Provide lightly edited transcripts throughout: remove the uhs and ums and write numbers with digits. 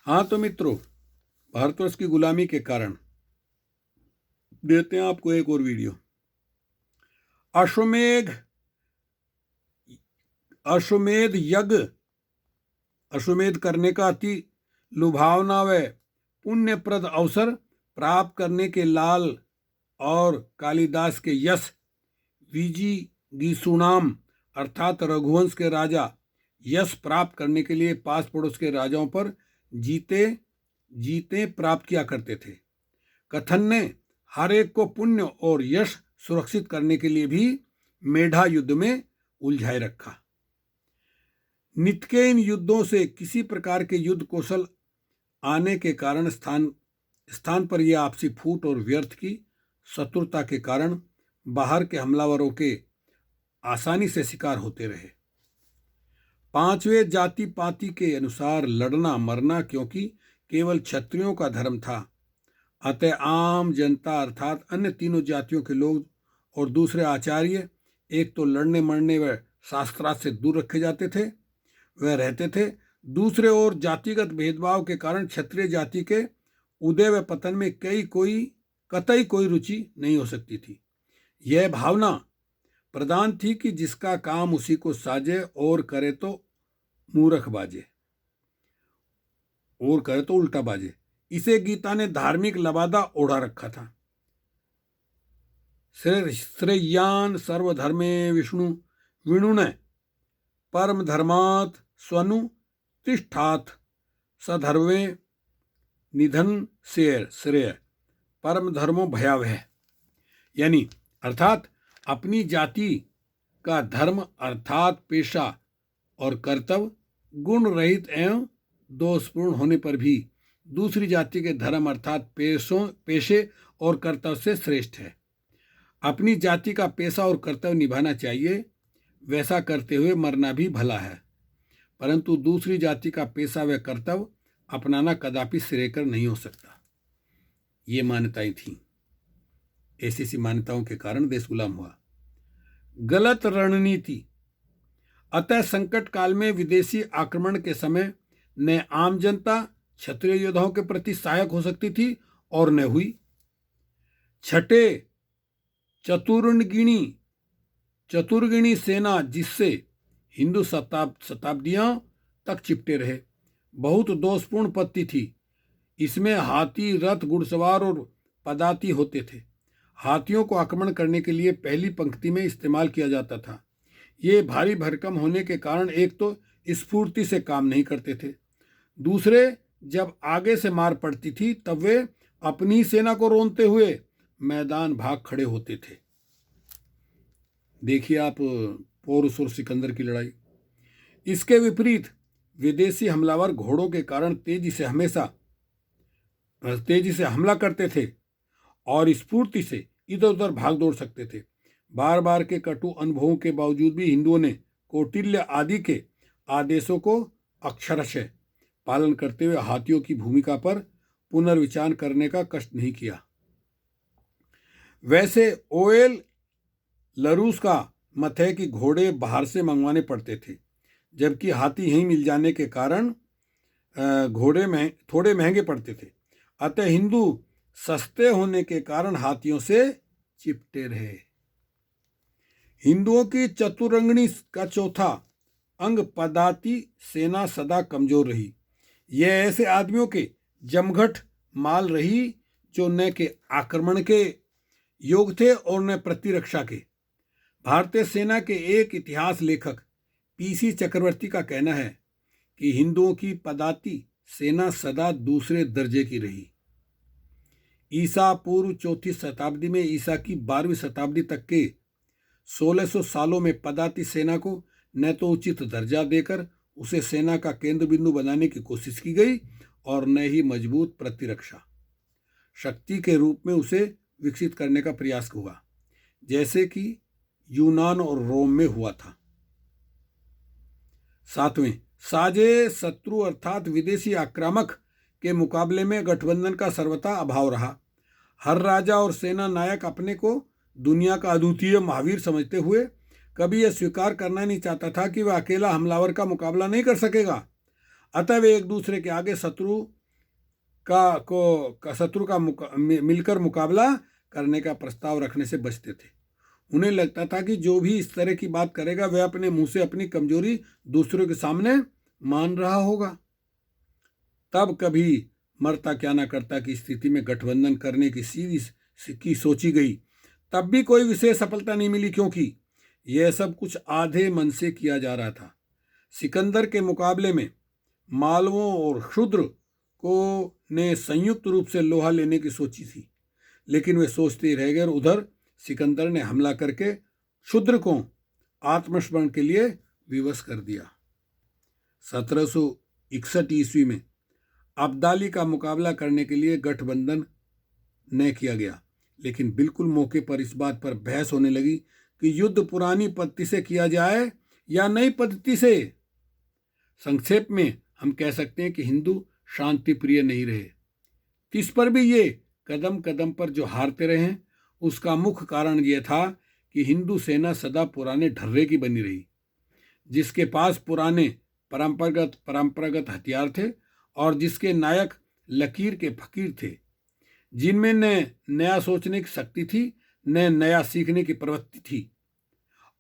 हाँ तो मित्रों, भारतवर्ष की गुलामी के कारण देते हैं आपको एक और वीडियो। अश्वमेध यज्ञ अश्वमेध करने का अति लुभावना व पुण्यप्रद अवसर प्राप्त करने के लाल और कालिदास के यश विजिगीषुणाम अर्थात रघुवंश के राजा यश प्राप्त करने के लिए पास पड़ोस के राजाओं पर जीते प्राप्त किया करते थे। कथन ने हर एक को पुण्य और यश सुरक्षित करने के लिए भी मेढा युद्ध में उलझाए रखा। नित्य के इन युद्धों से किसी प्रकार के युद्ध कौशल आने के कारण स्थान पर यह आपसी फूट और व्यर्थ की शत्रुता के कारण बाहर के हमलावरों के आसानी से शिकार होते रहे। पांचवें जाति पाति के अनुसार लड़ना मरना क्योंकि केवल क्षत्रियों का धर्म था, अतः आम जनता अर्थात अन्य तीनों जातियों के लोग और दूसरे आचार्य एक तो लड़ने मरने व शास्त्रार्थ से दूर रखे जाते थे वह रहते थे, दूसरे ओर जातिगत भेदभाव के कारण क्षत्रिय जाति के उदय व पतन में कतई कोई रुचि नहीं हो सकती थी। यह भावना प्रधान थी कि जिसका काम उसी को साजे और करे तो मूर्ख बाजे और करे तो उल्टा बाजे। इसे गीता ने धार्मिक लबादा ओढ़ा रखा था। श्रेयान सर्वधर्मे विष्णु विणुन परम धर्मात् स्वनु तिष्ठात् सधर्वे निधन श्रेय परम धर्मो भयावह, यानी अर्थात अपनी जाति का धर्म अर्थात पेशा और कर्तव्य गुण रहित एवं दोषपूर्ण होने पर भी दूसरी जाति के धर्म अर्थात पेशे और कर्तव्य से श्रेष्ठ है। अपनी जाति का पेशा और कर्तव्य निभाना चाहिए, वैसा करते हुए मरना भी भला है, परंतु दूसरी जाति का पेशा व कर्तव्य अपनाना कदापि श्रेयकर नहीं हो सकता। ये मान्यताएं थीं। ऐसी मान्यताओं के कारण देश गुलाम हुआ। गलत रणनीति। अतः संकट काल में विदेशी आक्रमण के समय न आम जनता क्षत्रिय योद्धाओं के प्रति सहायक हो सकती थी और न हुई। छठे चतुर्गिणी सेना जिससे हिंदू शताब्दियों तक चिपटे रहे, बहुत दोषपूर्ण पद्धति थी। इसमें हाथी रथ घुड़सवार और पदाती होते थे। हाथियों को आक्रमण करने के लिए पहली पंक्ति में इस्तेमाल किया जाता था। ये भारी भरकम होने के कारण एक तो स्फूर्ति से काम नहीं करते थे, दूसरे जब आगे से मार पड़ती थी तब वे अपनी सेना को रोनते हुए मैदान भाग खड़े होते थे। देखिए आप पोरस और सिकंदर की लड़ाई। इसके विपरीत विदेशी हमलावर घोड़ों के कारण तेजी से हमला करते थे और स्फूर्ति से इधर उधर भाग दौड़ सकते थे। बार बार के कटु अनुभवों के बावजूद भी हिंदुओं ने कौटिल्य आदि के आदेशों को अक्षरशः पालन करते हुए हाथियों की भूमिका पर पुनर्विचार करने का कष्ट नहीं किया। वैसे ओएल लरूस का मत है कि घोड़े बाहर से मंगवाने पड़ते थे, जबकि हाथी यहीं मिल जाने के कारण घोड़े थोड़े महंगे पड़ते थे। अतः हिंदू सस्ते होने के कारण हाथियों से चिपटे रहे। हिंदुओं की चतुरंगनी का चौथा अंग पदाती सेना सदा कमजोर रही। यह ऐसे आदमियों के जमघट माल रही जो न के आक्रमण के योग थे और न प्रतिरक्षा के। भारतीय सेना के एक इतिहास लेखक पीसी चक्रवर्ती का कहना है कि हिंदुओं की पदाती सेना सदा दूसरे दर्जे की रही। ईसा पूर्व चौथी शताब्दी में ईसा की 12वीं शताब्दी तक के 1600 सालों में पदाती सेना को न तो उचित दर्जा देकर उसे सेना का केंद्र बिंदु बनाने की कोशिश की गई और न ही मजबूत प्रतिरक्षा शक्ति के रूप में उसे विकसित करने का प्रयास हुआ, जैसे कि यूनान और रोम में हुआ था। सातवें, साझे शत्रु अर्थात विदेशी आक्रामक के मुकाबले में गठबंधन का सर्वथा अभाव रहा। हर राजा और सेना नायक अपने को दुनिया का अद्वितीय महावीर समझते हुए कभी यह स्वीकार करना नहीं चाहता था कि वह अकेला हमलावर का मुकाबला नहीं कर सकेगा। अतः वे एक दूसरे के आगे शत्रु का मिलकर मुकाबला करने का प्रस्ताव रखने से बचते थे। उन्हें लगता था कि जो भी इस तरह की बात करेगा वह अपने मुंह से अपनी कमजोरी दूसरों के सामने मान रहा होगा। तब कभी मरता क्या ना करता की स्थिति में गठबंधन करने की सोची गई। तब भी कोई विशेष सफलता नहीं मिली, क्योंकि यह सब कुछ आधे मन से किया जा रहा था। सिकंदर के मुकाबले में मालवों और शूद्र को ने संयुक्त रूप से लोहा लेने की सोची थी, लेकिन वे सोचते ही रह गए और उधर सिकंदर ने हमला करके शूद्र को आत्मस्मरण के लिए विवश कर दिया। 1761 ईस्वी में अब्दाली का मुकाबला करने के लिए गठबंधन न किया गया, लेकिन बिल्कुल मौके पर इस बात पर बहस होने लगी कि युद्ध पुरानी पद्धति से किया जाए या नई पद्धति से। संक्षेप में हम कह सकते हैं कि हिंदू शांति प्रिय नहीं रहे। इस पर भी ये कदम कदम पर जो हारते रहे हैं, उसका मुख्य कारण यह था कि हिंदू सेना सदा पुराने ढर्रे की बनी रही, जिसके पास पुराने परंपरागत हथियार थे और जिसके नायक लकीर के फकीर थे, जिनमें न नया सोचने की शक्ति थी, न नया सीखने की प्रवृत्ति थी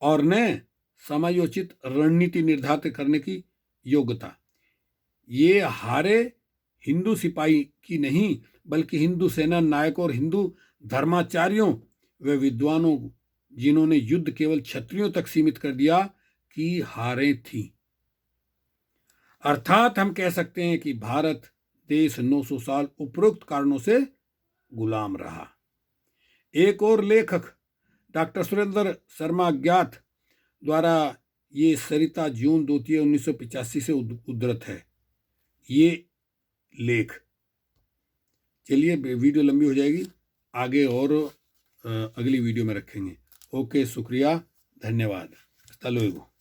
और न समयोचित रणनीति निर्धारित करने की योग्यता। ये हारे हिंदू सिपाही की नहीं, बल्कि हिंदू सेना नायकों और हिंदू धर्माचार्यों व विद्वानों, जिन्होंने युद्ध केवल क्षत्रियों तक सीमित कर दिया, की हारें थीं। अर्थात हम कह सकते हैं कि भारत देश 900 साल उपरोक्त कारणों से गुलाम रहा। एक और लेखक डॉक्टर सुरेंद्र शर्मा अज्ञात द्वारा ये सरिता जून 1985 से उद्धृत है ये लेख। चलिए, वीडियो लंबी हो जाएगी, आगे और अगली वीडियो में रखेंगे। ओके, शुक्रिया, धन्यवाद। हasta luego।